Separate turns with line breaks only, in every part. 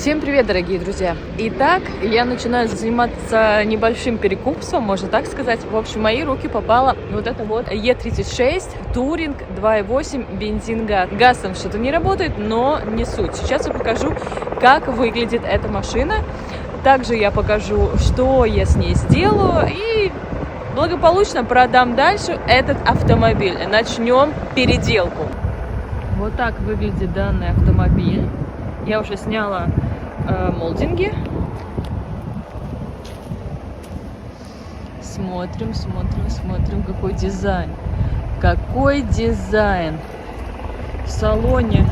Всем привет, дорогие друзья! Итак, я начинаю заниматься небольшим перекупством, можно так сказать. В общем, в мои руки попала вот эта вот Е36 Touring 2.8 бензин-газ. Газ там что-то не работает, но не суть. Сейчас я покажу, как выглядит эта машина. Также я покажу, что я с ней сделаю, и благополучно продам дальше этот автомобиль. Начнем переделку. Вот так выглядит данный автомобиль. Я уже сняла молдинги. Смотрим, какой дизайн. Какой дизайн. В салоне.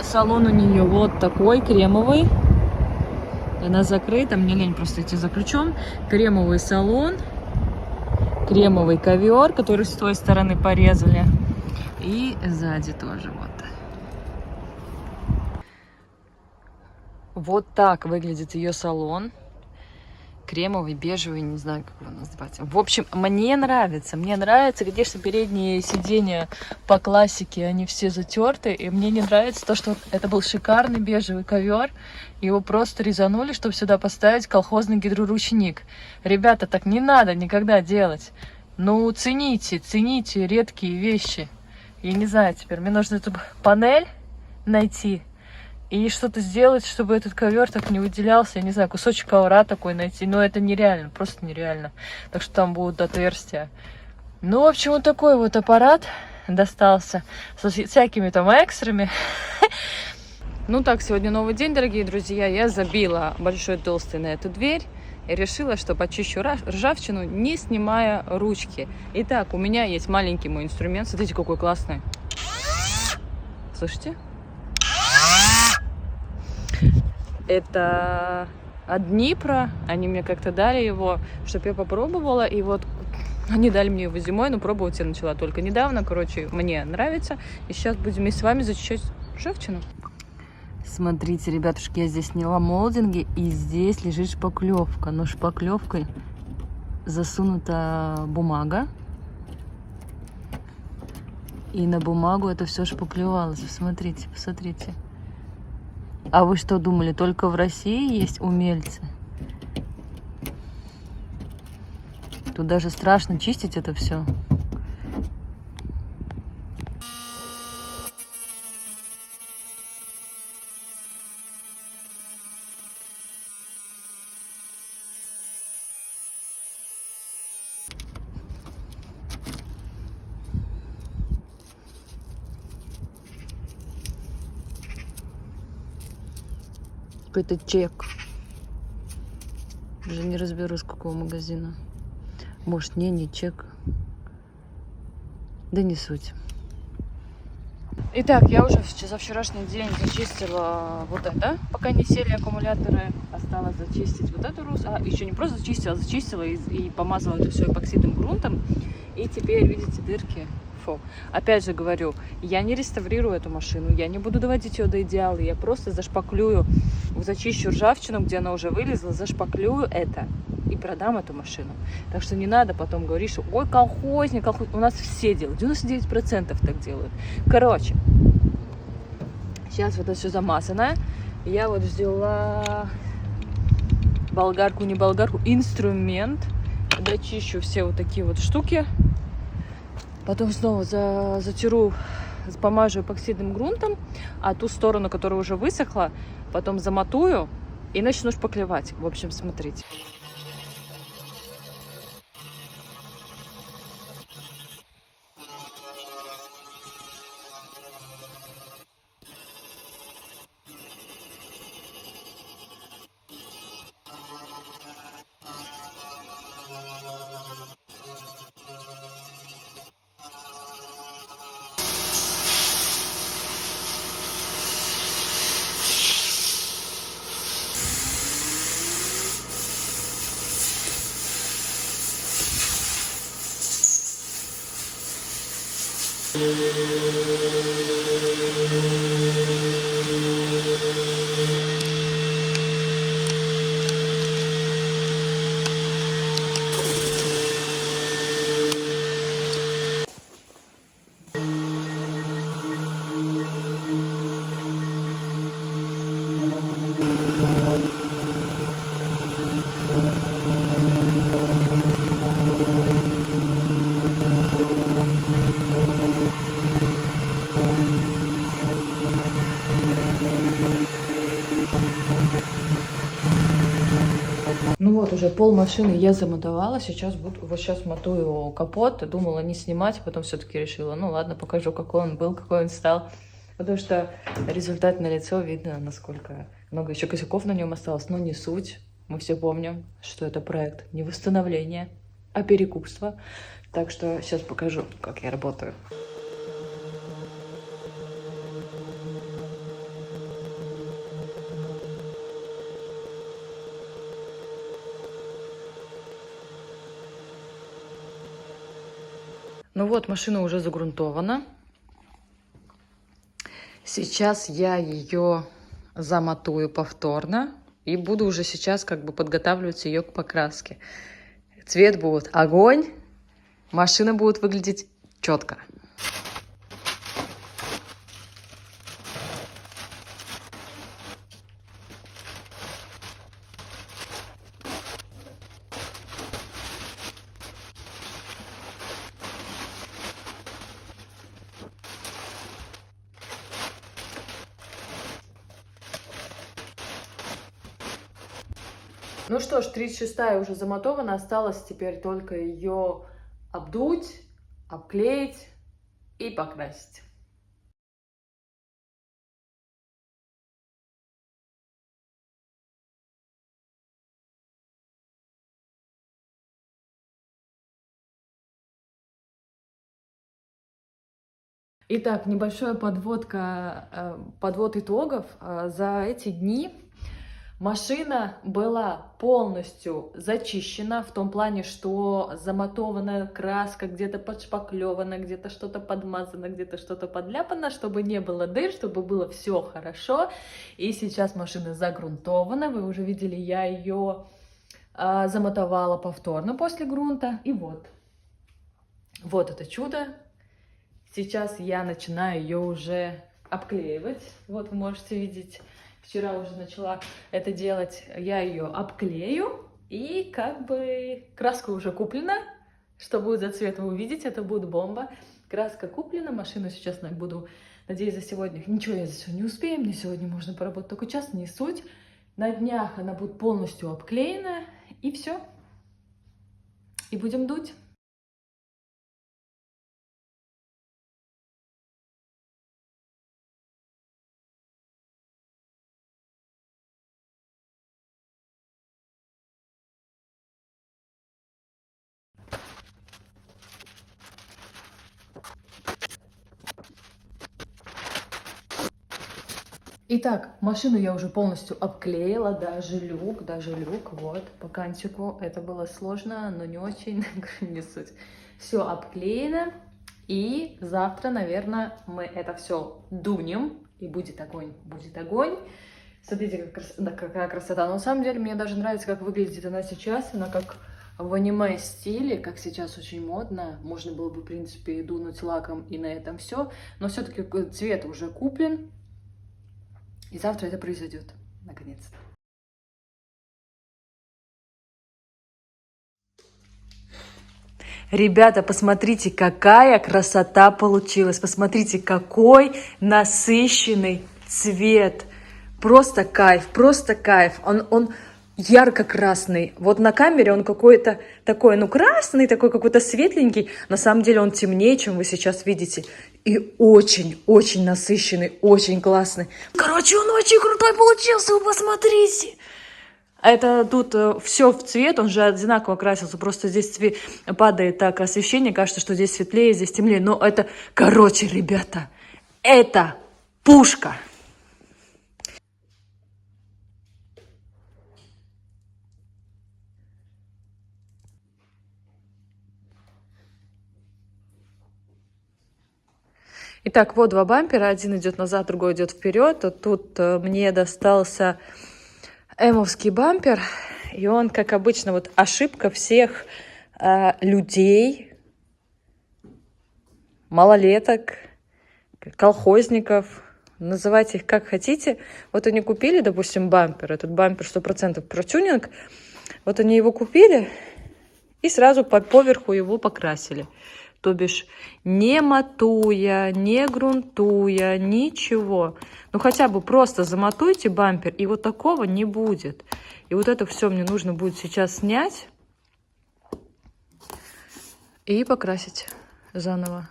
Салон у нее вот такой, кремовый. Она закрыта, мне лень просто идти за ключом. Кремовый салон. Кремовый ковер, который с той стороны порезали. И сзади тоже вот. Вот так выглядит ее салон. Кремовый, бежевый, не знаю, как его назвать. В общем, мне нравится. Мне нравится, конечно, передние сиденья по классике, они все затерты. И мне не нравится то, что это был шикарный бежевый ковер. Его просто резанули, чтобы сюда поставить колхозный гидроручник. Ребята, так не надо никогда делать. Ну, цените редкие вещи. Я не знаю теперь, мне нужно эту панель найти. И что-то сделать, чтобы этот ковер так не выделялся. Я не знаю, кусочек ковра такой найти. Но это нереально, просто нереально. Так что там будут отверстия. Ну, в общем, вот такой вот аппарат достался. Со всякими там экстрами. Ну так, сегодня новый день, дорогие друзья. Я забила большой толстый на эту дверь. И решила, что почищу ржавчину, не снимая ручки. Итак, у меня есть маленький мой инструмент. Смотрите, какой классный. Слышите? Это от Днипра, они мне как-то дали его, чтобы я попробовала, и вот они дали мне его зимой, но пробовать я начала только недавно, короче, мне нравится, и сейчас будем вместе с вами зачищать ржавчину. Смотрите, ребятушки, я здесь сняла молдинги, и здесь лежит шпаклевка, но шпаклевкой засунута бумага, и на бумагу это все шпаклевалось, смотрите, посмотрите. А вы что думали, только в России есть умельцы? Тут даже страшно чистить это все. Какой-то чек. Уже не разберу, с какого магазина. Может, не чек. Да не суть. Итак, я уже за вчерашний день зачистила вот это. Пока не сели аккумуляторы, осталось зачистить вот эту рус. А, еще не просто зачистила, зачистила и помазала это все эпоксидным грунтом. И теперь, видите, дырки. Фу. Опять же говорю, я не реставрирую эту машину, я не буду доводить ее до идеала, я просто зашпаклюю, зачищу ржавчину, где она уже вылезла, зашпаклюю это и продам эту машину. Так что не надо потом говорить, что ой, колхозник. У нас все делают, 99% так делают. Короче, сейчас вот это все замазанное. Я вот взяла болгарку, не болгарку, инструмент. Дочищу все вот такие вот штуки. Потом снова затеру, помажу эпоксидным грунтом, а ту сторону, которая уже высохла, потом замотую и начну шпаклевать. В общем, смотрите. Ну вот, уже пол машины я замотовала. Сейчас мотаю капот. Думала не снимать, потом все-таки решила, ну ладно, покажу, какой он был, какой он стал. Потому что результат налицо, видно, насколько много еще косяков на нем осталось. Но не суть. Мы все помним, что это проект не восстановления, а перекупства. Так что сейчас покажу, как я работаю. Ну вот, машина уже загрунтована. Сейчас я ее замотую повторно и буду уже сейчас как бы подготавливать ее к покраске. Цвет будет огонь, машина будет выглядеть четко. Ну что ж, 36-я уже замотована, осталось теперь только ее обдуть, обклеить и покрасить. Итак, небольшая подвод итогов. За эти дни машина была полностью зачищена, в том плане, что замотованная краска, где-то подшпаклевана, где-то что-то подмазано, где-то что-то подляпано, чтобы не было дыр, чтобы было все хорошо. И сейчас машина загрунтована. Вы уже видели, я ее замотовала повторно после грунта. И вот это чудо. Сейчас я начинаю ее уже обклеивать. Вот вы можете видеть, вчера уже начала это делать. Я ее обклею, и как бы краска уже куплена. Что будет за цвет, вы увидите, это будет бомба. Краска куплена, машину сейчас буду, надеюсь, за сегодня. Ничего я за сегодня не успеем, мне сегодня можно поработать только час, не суть. На днях она будет полностью обклеена, и все. И будем дуть. Итак, машину я уже полностью обклеила, даже люк, вот, по кантику. Это было сложно, но не очень, не суть. Все обклеено, и завтра, наверное, мы это все дунем, и будет огонь, будет огонь. Смотрите, какая красота. Но на самом деле, мне даже нравится, как выглядит она сейчас, она как в аниме стиле, как сейчас очень модно. Можно было бы, в принципе, дунуть лаком, и на этом все, но все-таки цвет уже куплен. И завтра это произойдет, наконец-то. Ребята, посмотрите, какая красота получилась. Посмотрите, какой насыщенный цвет. Просто кайф, просто кайф. Он ярко-красный. Вот на камере он какой-то такой, ну, красный, такой какой-то светленький. На самом деле он темнее, чем вы сейчас видите. И очень-очень насыщенный, очень классный. Короче, он очень крутой получился, вы посмотрите. Это тут все в цвет, он же одинаково красился, просто здесь падает так освещение, кажется, что здесь светлее, здесь темнее. Но это, короче, ребята, это пушка. Итак, вот два бампера, один идет назад, другой идет вперед. Тут мне достался эмовский бампер, и он, как обычно, вот ошибка всех людей, малолеток, колхозников, называйте их как хотите. Вот они купили, допустим, бампер, этот бампер 100% протюнинг, вот они его купили и сразу поверху его покрасили. То бишь не матуя, не грунтуя, ничего. Ну хотя бы просто замотуйте бампер, и вот такого не будет. И вот это все мне нужно будет сейчас снять и покрасить заново.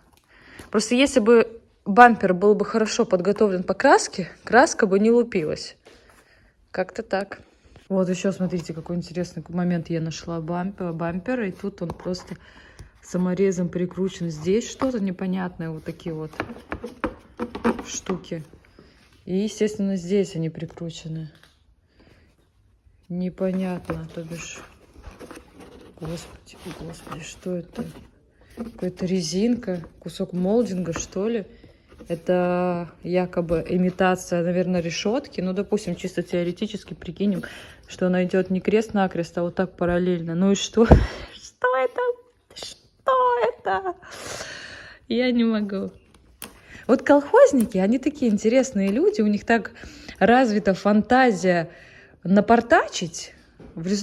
Просто если бы бампер был бы хорошо подготовлен по краске, краска бы не лупилась. Как-то так. Вот еще смотрите, какой интересный момент я нашла бампер, и тут он просто саморезом прикручен. Здесь что-то непонятное, вот такие вот штуки. И, естественно, здесь они прикручены. Непонятно, то бишь... Господи, что это? Какая-то резинка, кусок молдинга, что ли? Это якобы имитация, наверное, решетки. Ну, допустим, чисто теоретически прикинем, что она идет не крест-накрест, а вот так параллельно. Ну и что? Что это? Что это? Я не могу. Вот колхозники, они такие интересные люди, у них так развита фантазия напортачить.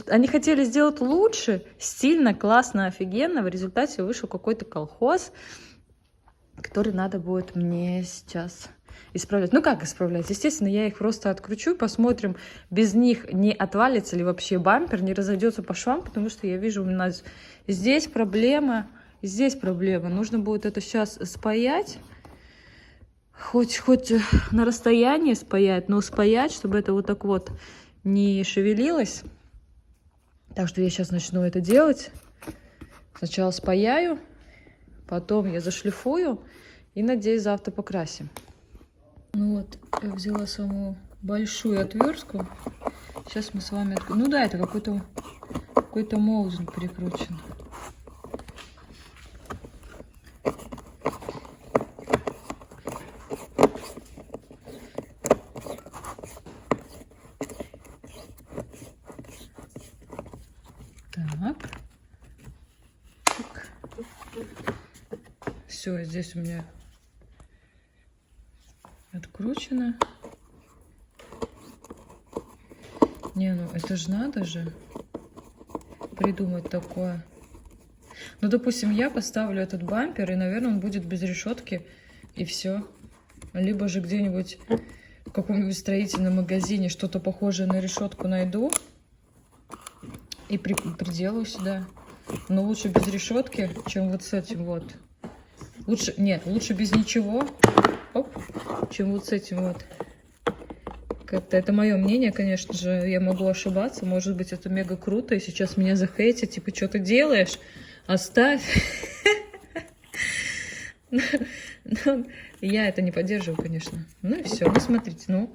Они хотели сделать лучше, стильно, классно, офигенно. В результате вышел какой-то колхоз, который надо будет мне сейчас исправлять. Ну как исправлять? Естественно, я их просто откручу, посмотрим, без них не отвалится ли вообще бампер, не разойдется по швам, потому что я вижу, у нас здесь проблема, здесь проблема. Нужно будет это сейчас спаять, хоть на расстоянии спаять, но спаять, чтобы это вот так вот не шевелилось. Так что я сейчас начну это делать. Сначала спаяю, потом я зашлифую и, надеюсь, завтра покрасим. Ну вот, я взяла самую большую отвертку. Сейчас мы с вами... Ну да, это какой-то молдинг прикручен. Так. Все, здесь у меня откручено. Не, ну это же надо же придумать такое. Ну, допустим, я поставлю этот бампер, и, наверное, он будет без решетки, и все. Либо же где-нибудь в каком-нибудь строительном магазине что-то похожее на решетку найду и приделаю сюда. Но лучше без решетки, чем вот с этим вот. Лучше, нет, лучше без ничего, оп, чем вот с этим вот. Как-то это мое мнение, конечно же, я могу ошибаться, может быть, это мега круто, и сейчас меня захейтят, типа, что ты делаешь? Оставь. Но я это не поддерживаю, конечно. Ну и все, ну смотрите, ну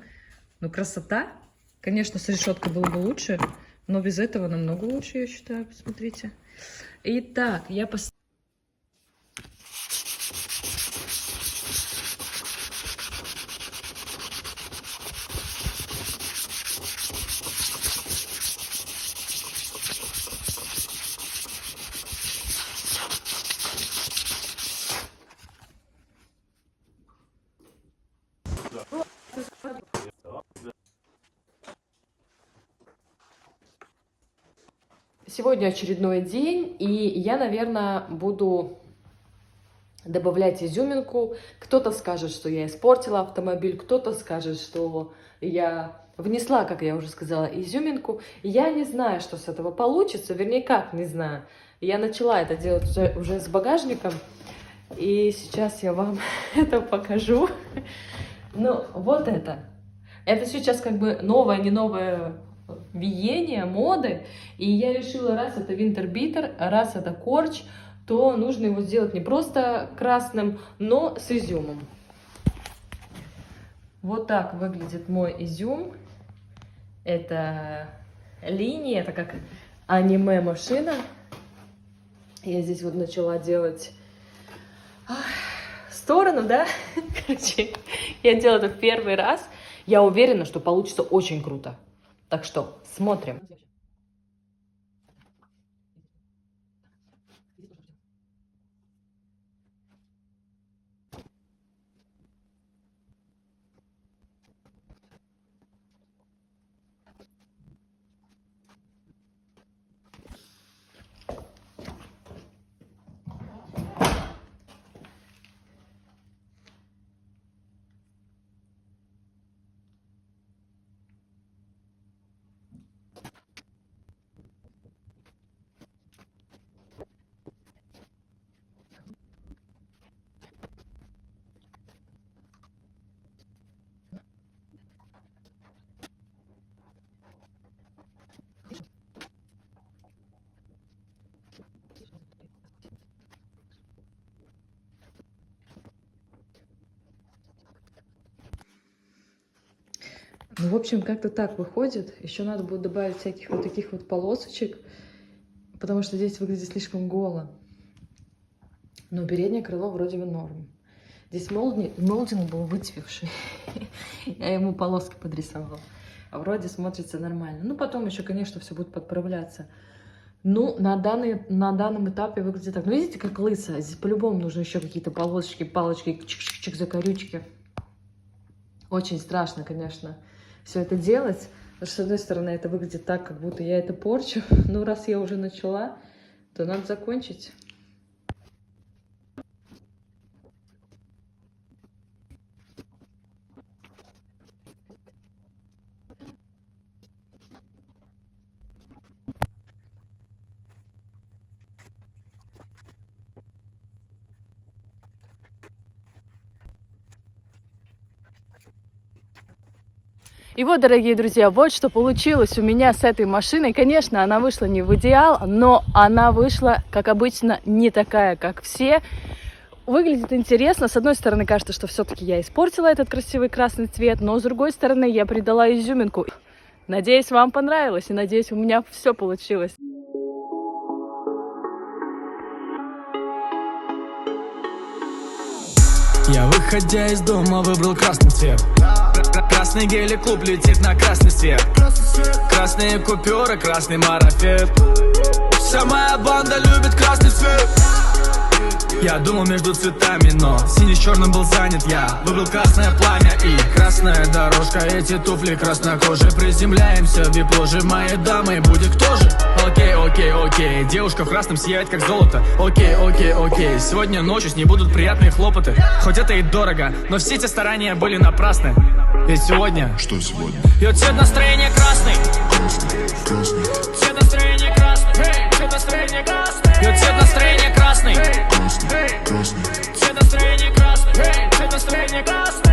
красота. Конечно, с решеткой было бы лучше, но без этого намного лучше, я считаю, посмотрите. Итак, я поставила. Сегодня очередной день, и я, наверное, буду добавлять изюминку. Кто-то скажет, что я испортила автомобиль, кто-то скажет, что я внесла, как я уже сказала, изюминку. Я не знаю, что с этого получится, вернее, как не знаю. Я начала это делать уже с багажником, и сейчас я вам это покажу. Ну, вот это. Это сейчас как бы новое, не новое веяние, моды. И я решила, раз это винтербитер, раз это корч, то нужно его сделать не просто красным, но с изюмом. Вот так выглядит мой изюм. Это линия, это как аниме-машина. Я здесь вот начала делать сторону, да? Короче, я делаю это в первый раз. Я уверена, что получится очень круто. Так что смотрим. Ну, в общем, как-то так выходит. Еще надо будет добавить всяких вот таких вот полосочек, потому что здесь выглядит слишком голо. Но переднее крыло вроде бы норм. Здесь молдинг был выцвевший. Я ему полоски подрисовала. А вроде смотрится нормально. Ну, потом еще, конечно, все будет подправляться. Ну, на данном этапе выглядит так. Ну, видите, как лысо. Здесь по-любому нужно еще какие-то полосочки, палочки, чик-чик-чик, закорючки. Очень страшно, конечно, все это делать. Потому что, с одной стороны, это выглядит так, как будто я это порчу. Но раз я уже начала, то надо закончить.
И вот, дорогие друзья, вот что получилось у меня с этой машиной. Конечно, она вышла не в идеал, но она вышла, как обычно, не такая, как все. Выглядит интересно. С одной стороны, кажется, что все-таки я испортила этот красивый красный цвет, но с другой стороны, я придала изюминку. Надеюсь, вам понравилось, и надеюсь, у меня все получилось.
Я, выходя из дома, выбрал красный цвет. Красный гелик-клуб летит на красный свет. Красные купюры, красный марафет. Вся моя банда любит красный цвет. Я думал между цветами, но синий с черным был занят. Я выбрал красное пламя и красная дорожка. Эти туфли краснокожие. Приземляемся в вип-ложе, мои дамы, будет кто же? Окей, окей, окей. Девушка в красном сияет как золото. Окей, окей, окей. Сегодня ночью с ней будут приятные хлопоты. Хоть это и дорого, но все эти старания были напрасны. Ведь сегодня...
Что сегодня?
Ее цвет настроения красный.
Красный.
Цвет настроения красный. Цвет настроения красный. Ее цвет настроения красный.
Красный.
Цвет настроения красный. Цвет настроения красный.